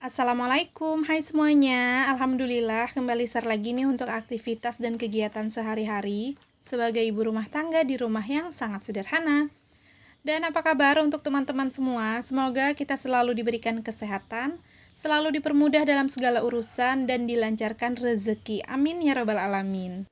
Assalamualaikum, hai semuanya. Alhamdulillah kembali share lagi nih untuk aktivitas dan kegiatan sehari-hari sebagai ibu rumah tangga di rumah yang sangat sederhana. Dan apa kabar untuk teman-teman semua? Semoga kita selalu diberikan kesehatan, selalu dipermudah dalam segala urusan dan dilancarkan rezeki. Amin ya rabbal alamin.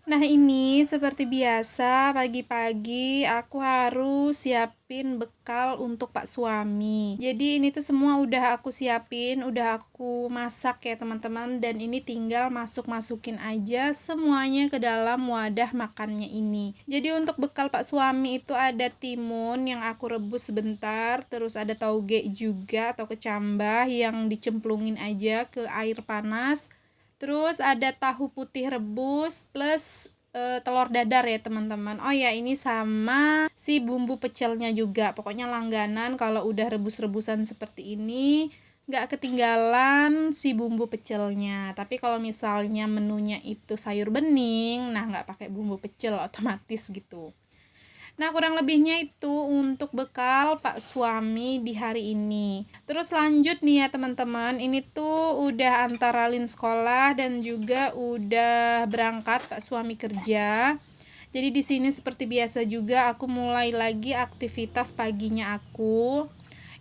Nah ini seperti biasa pagi-pagi aku harus siapin bekal untuk Pak suami. Jadi ini tuh semua udah aku siapin, udah aku masak ya teman-teman. Dan ini tinggal masukin aja semuanya ke dalam wadah makannya ini. Jadi untuk bekal Pak suami itu ada timun yang aku rebus sebentar. Terus ada tauge juga atau kecambah yang dicemplungin aja ke air panas. Terus ada tahu putih rebus plus telur dadar ya teman-teman. Oh ya, ini sama si bumbu pecelnya juga. Pokoknya langganan kalau udah rebus-rebusan seperti ini nggak ketinggalan si bumbu pecelnya. Tapi kalau misalnya menunya itu sayur bening, nah nggak pakai bumbu pecel otomatis gitu. Nah, kurang lebihnya itu untuk bekal Pak suami di hari ini. Terus lanjut nih ya teman-teman, ini tuh udah antara Lin sekolah dan juga udah berangkat Pak suami kerja. Jadi di sini seperti biasa juga aku mulai lagi aktivitas paginya aku.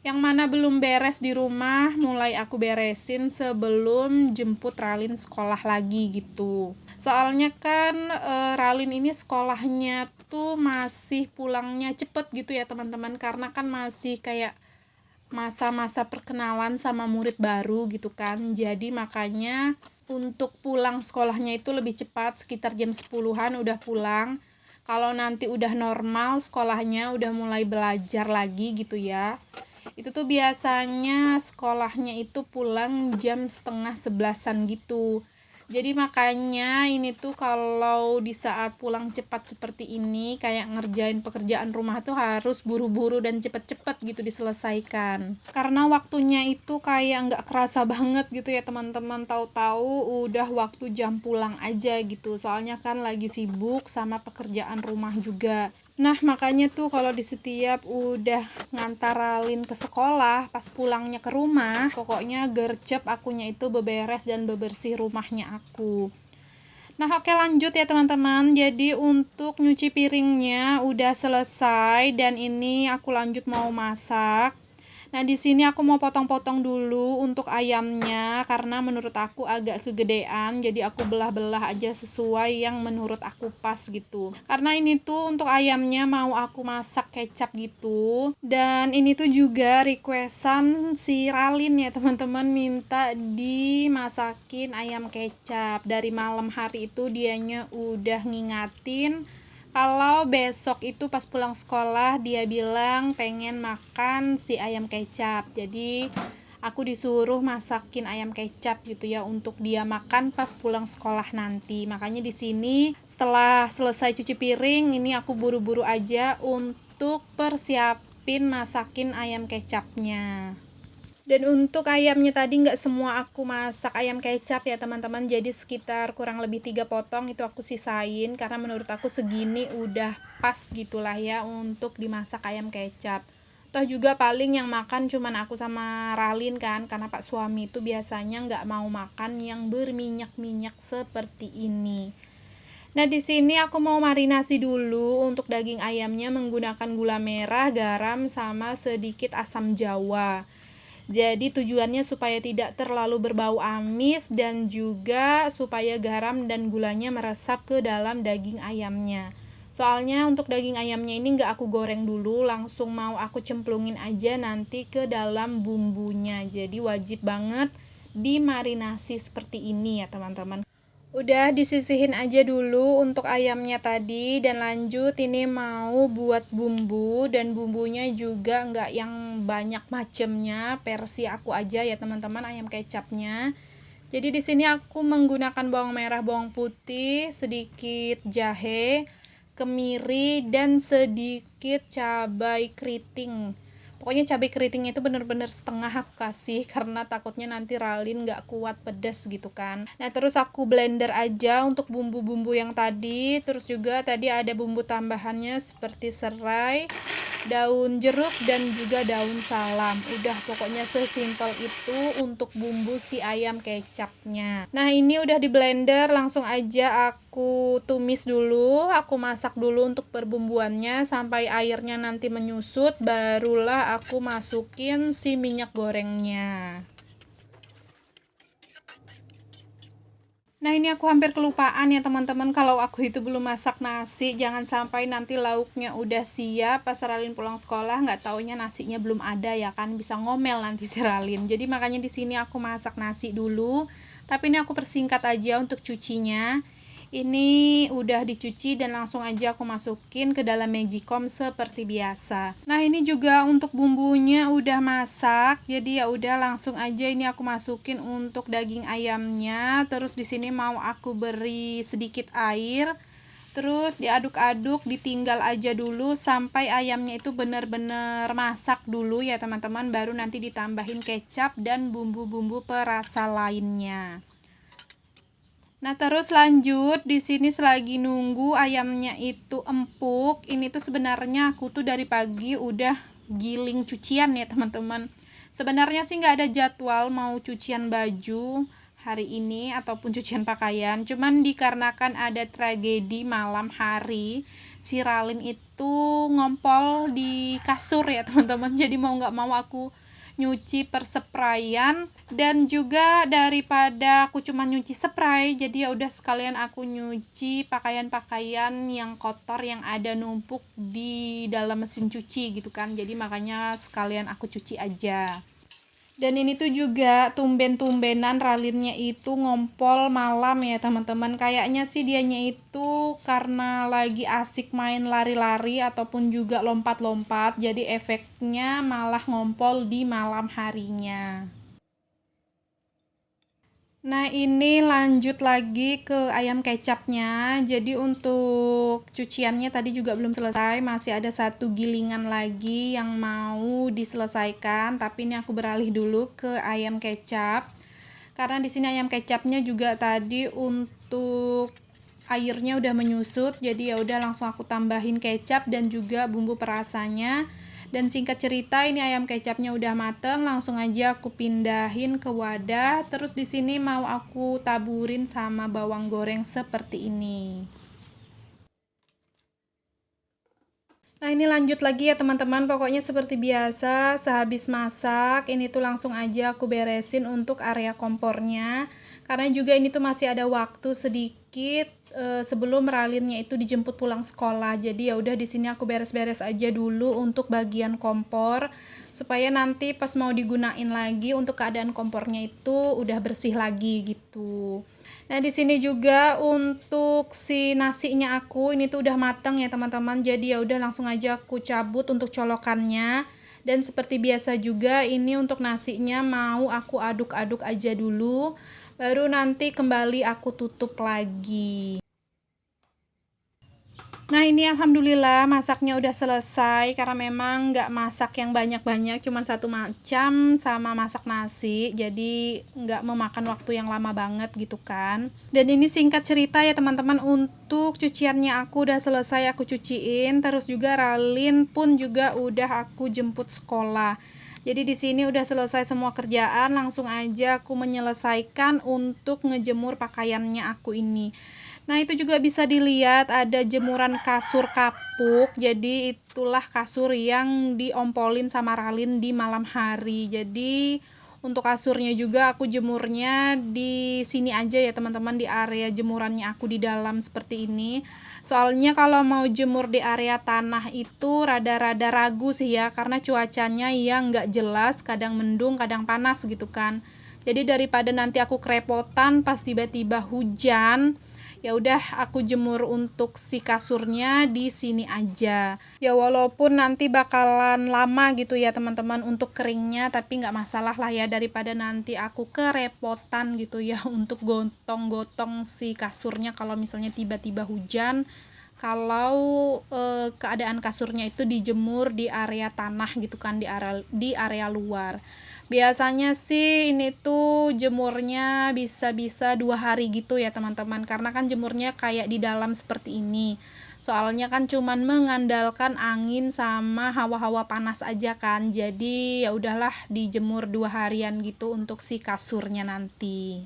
Yang mana belum beres di rumah, mulai aku beresin sebelum jemput Ralin sekolah lagi gitu. Soalnya kan Ralin ini sekolahnya tuh masih pulangnya cepet gitu ya teman-teman, karena kan masih kayak masa-masa perkenalan sama murid baru gitu kan. Jadi makanya untuk pulang sekolahnya itu lebih cepat, sekitar jam 10-an udah pulang. Kalau nanti udah normal sekolahnya, udah mulai belajar lagi gitu ya, itu tuh biasanya sekolahnya itu pulang jam setengah 11-an gitu. Jadi makanya ini tuh kalau di saat pulang cepat seperti ini, kayak ngerjain pekerjaan rumah tuh harus buru-buru dan cepet-cepet gitu diselesaikan. Karena waktunya itu kayak nggak kerasa banget gitu ya teman-teman, tahu-tahu udah waktu jam pulang aja gitu. Soalnya kan lagi sibuk sama pekerjaan rumah juga. Nah makanya tuh kalau di setiap udah ngantaralin ke sekolah, pas pulangnya ke rumah, pokoknya gercep akunya itu beberes dan bebersih rumahnya aku. Nah oke lanjut ya teman-teman, jadi untuk nyuci piringnya udah selesai dan ini aku lanjut mau masak. Nah, di sini aku mau potong-potong dulu untuk ayamnya karena menurut aku agak kegedean, jadi aku belah-belah aja sesuai yang menurut aku pas gitu. Karena ini tuh untuk ayamnya mau aku masak kecap gitu. Dan ini tuh juga requestan si Ralin ya teman-teman, minta dimasakin ayam kecap. Dari malam hari itu dianya udah ngingatin kalau besok itu pas pulang sekolah dia bilang pengen makan si ayam kecap. Jadi aku disuruh masakin ayam kecap gitu ya untuk dia makan pas pulang sekolah nanti. Makanya di sini setelah selesai cuci piring, ini aku buru-buru aja untuk persiapin masakin ayam kecapnya. Dan untuk ayamnya tadi nggak semua aku masak ayam kecap ya teman-teman, jadi sekitar kurang lebih 3 potong itu aku sisain karena menurut aku segini udah pas gitulah ya untuk dimasak ayam kecap. Toh juga paling yang makan cuman aku sama Ralin kan, karena Pak suami itu biasanya nggak mau makan yang berminyak-minyak seperti ini. Nah, di sini aku mau marinasi dulu untuk daging ayamnya menggunakan gula merah, garam, sama sedikit asam jawa. Jadi tujuannya supaya tidak terlalu berbau amis dan juga supaya garam dan gulanya meresap ke dalam daging ayamnya. Soalnya untuk daging ayamnya ini nggak aku goreng dulu, langsung mau aku cemplungin aja nanti ke dalam bumbunya. Jadi wajib banget dimarinasi seperti ini ya teman-teman. Udah disisihin aja dulu untuk ayamnya tadi, dan lanjut ini mau buat bumbu, dan bumbunya juga nggak yang banyak macemnya, versi aku aja ya teman-teman ayam kecapnya. Jadi di sini aku menggunakan bawang merah, bawang putih, sedikit jahe, kemiri, dan sedikit cabai keriting. Pokoknya cabai keritingnya itu bener-bener setengah aku kasih karena takutnya nanti Ralin gak kuat pedas gitu kan. Nah terus aku blender aja untuk bumbu-bumbu yang tadi. Terus juga tadi ada bumbu tambahannya seperti serai, daun jeruk dan juga daun salam. Udah pokoknya sesimpel itu untuk bumbu si ayam kecapnya. Nah, ini udah di blender, langsung aja aku tumis dulu, aku masak dulu untuk perbumbuannya sampai airnya nanti menyusut, barulah aku masukin si minyak gorengnya. Nah, ini aku hampir kelupaan ya teman-teman, kalau aku itu belum masak nasi. Jangan sampai nanti lauknya udah siap pas Ralin pulang sekolah nggak taunya nasinya belum ada, ya kan, bisa ngomel nanti si Ralin. Jadi makanya di sini aku masak nasi dulu. Tapi ini aku persingkat aja untuk cucinya. Ini udah dicuci dan langsung aja aku masukin ke dalam magicom seperti biasa. Nah, ini juga untuk bumbunya udah masak. Jadi ya udah langsung aja ini aku masukin untuk daging ayamnya. Terus di sini mau aku beri sedikit air. Terus diaduk-aduk, ditinggal aja dulu sampai ayamnya itu benar-benar masak dulu ya teman-teman, baru nanti ditambahin kecap dan bumbu-bumbu perasa lainnya. Nah, terus lanjut di sini selagi nunggu ayamnya itu empuk, ini tuh sebenarnya aku tuh dari pagi udah giling cucian ya teman-teman. Sebenarnya sih nggak ada jadwal mau cucian baju hari ini ataupun cucian pakaian, cuman dikarenakan ada tragedi malam hari, si Ralin itu ngompol di kasur ya teman-teman. Jadi mau nggak mau aku nyuci persprayan, dan juga daripada aku cuma nyuci spray, jadi ya udah sekalian aku nyuci pakaian-pakaian yang kotor yang ada numpuk di dalam mesin cuci gitu kan. Jadi makanya sekalian aku cuci aja. Dan ini tuh juga tumben-tumbenan Ralinnya itu ngompol malam ya teman-teman. Kayaknya sih dianya itu karena lagi asik main lari-lari ataupun juga lompat-lompat, jadi efeknya malah ngompol di malam harinya. Nah, ini lanjut lagi ke ayam kecapnya. Jadi untuk cuciannya tadi juga belum selesai, masih ada satu gilingan lagi yang mau diselesaikan, tapi ini aku beralih dulu ke ayam kecap. Karena di sini ayam kecapnya juga tadi untuk airnya udah menyusut, jadi ya udah langsung aku tambahin kecap dan juga bumbu perasanya. Dan singkat cerita ini ayam kecapnya udah mateng, langsung aja aku pindahin ke wadah. Terus di sini mau aku taburin sama bawang goreng seperti ini. Nah, ini lanjut lagi ya teman-teman, pokoknya seperti biasa sehabis masak ini tuh langsung aja aku beresin untuk area kompornya, karena juga ini tuh masih ada waktu sedikit sebelum Ralinnya itu dijemput pulang sekolah. Jadi ya udah di sini aku beres-beres aja dulu untuk bagian kompor supaya nanti pas mau digunain lagi untuk keadaan kompornya itu udah bersih lagi gitu. Nah, di sini juga untuk si nasinya aku ini tuh udah matang ya teman-teman. Jadi ya udah langsung aja aku cabut untuk colokannya. Dan seperti biasa juga ini untuk nasinya mau aku aduk-aduk aja dulu. Baru nanti kembali aku tutup lagi. Nah, ini alhamdulillah masaknya udah selesai, karena memang nggak masak yang banyak-banyak, cuma satu macam sama masak nasi, jadi nggak memakan waktu yang lama banget gitu kan. Dan ini singkat cerita ya teman-teman, untuk cuciannya aku udah selesai aku cuciin, terus juga Ralin pun juga udah aku jemput sekolah. Jadi di sini udah selesai semua kerjaan, langsung aja aku menyelesaikan untuk ngejemur pakaiannya aku ini. Nah, itu juga bisa dilihat ada jemuran kasur kapuk. Jadi itulah kasur yang diompolin sama Ralin di malam hari. Jadi untuk kasurnya juga aku jemurnya di sini aja ya teman-teman, di area jemurannya aku di dalam seperti ini. Soalnya kalau mau jemur di area tanah itu rada-rada ragu sih ya, karena cuacanya yang nggak jelas, kadang mendung, kadang panas gitu kan. Jadi daripada nanti aku kerepotan pas tiba-tiba hujan, ya udah aku jemur untuk si kasurnya di sini aja. Ya walaupun nanti bakalan lama gitu ya teman-teman untuk keringnya, tapi nggak masalah lah ya, daripada nanti aku kerepotan gitu ya untuk gotong-gotong si kasurnya kalau misalnya tiba-tiba hujan. Kalau keadaan kasurnya itu dijemur di area tanah gitu kan, di area luar. Biasanya sih ini tuh jemurnya bisa-bisa 2 hari gitu ya teman-teman, karena kan jemurnya kayak di dalam seperti ini. Soalnya kan cuman mengandalkan angin sama hawa-hawa panas aja kan. Jadi ya udahlah dijemur 2 harian gitu untuk si kasurnya nanti.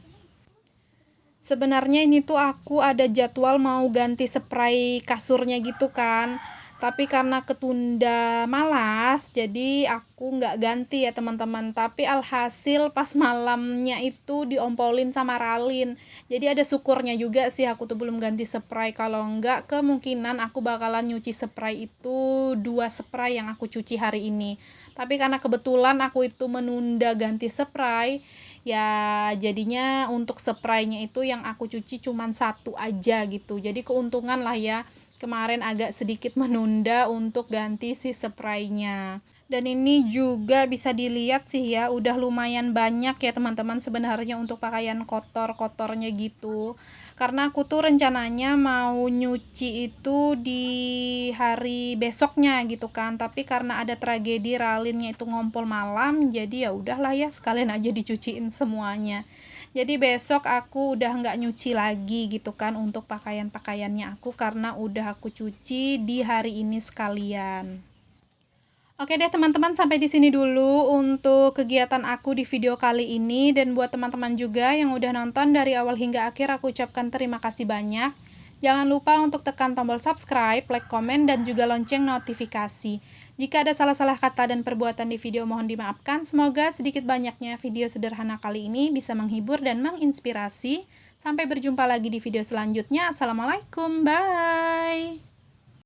Sebenarnya ini tuh aku ada jadwal mau ganti spray kasurnya gitu kan. Tapi karena ketunda malas, jadi aku nggak ganti ya teman-teman. Tapi alhasil pas malamnya itu diompolin sama Ralin. Jadi ada syukurnya juga sih aku tuh belum ganti spray. Kalau nggak kemungkinan aku bakalan nyuci spray itu 2 spray yang aku cuci hari ini. Tapi karena kebetulan aku itu menunda ganti spray, ya jadinya untuk spraynya itu yang aku cuci cuman 1 aja gitu. Jadi keuntungan lah ya, kemarin agak sedikit menunda untuk ganti si spraynya. Dan ini juga bisa dilihat sih ya, udah lumayan banyak ya teman-teman sebenarnya untuk pakaian kotor-kotornya gitu. Karena aku tuh rencananya mau nyuci itu di hari besoknya gitu kan, tapi karena ada tragedi Ralinnya itu ngompol malam, jadi ya udahlah ya sekalian aja dicuciin semuanya. Jadi besok aku udah nggak nyuci lagi gitu kan untuk pakaian-pakaiannya aku, karena udah aku cuci di hari ini sekalian. Oke deh teman-teman, sampai di sini dulu untuk kegiatan aku di video kali ini. Dan buat teman-teman juga yang udah nonton dari awal hingga akhir, aku ucapkan terima kasih banyak. Jangan lupa untuk tekan tombol subscribe, like, komen, dan juga lonceng notifikasi. Jika ada salah-salah kata dan perbuatan di video, mohon dimaafkan. Semoga sedikit banyaknya video sederhana kali ini bisa menghibur dan menginspirasi. Sampai berjumpa lagi di video selanjutnya. Assalamualaikum, bye!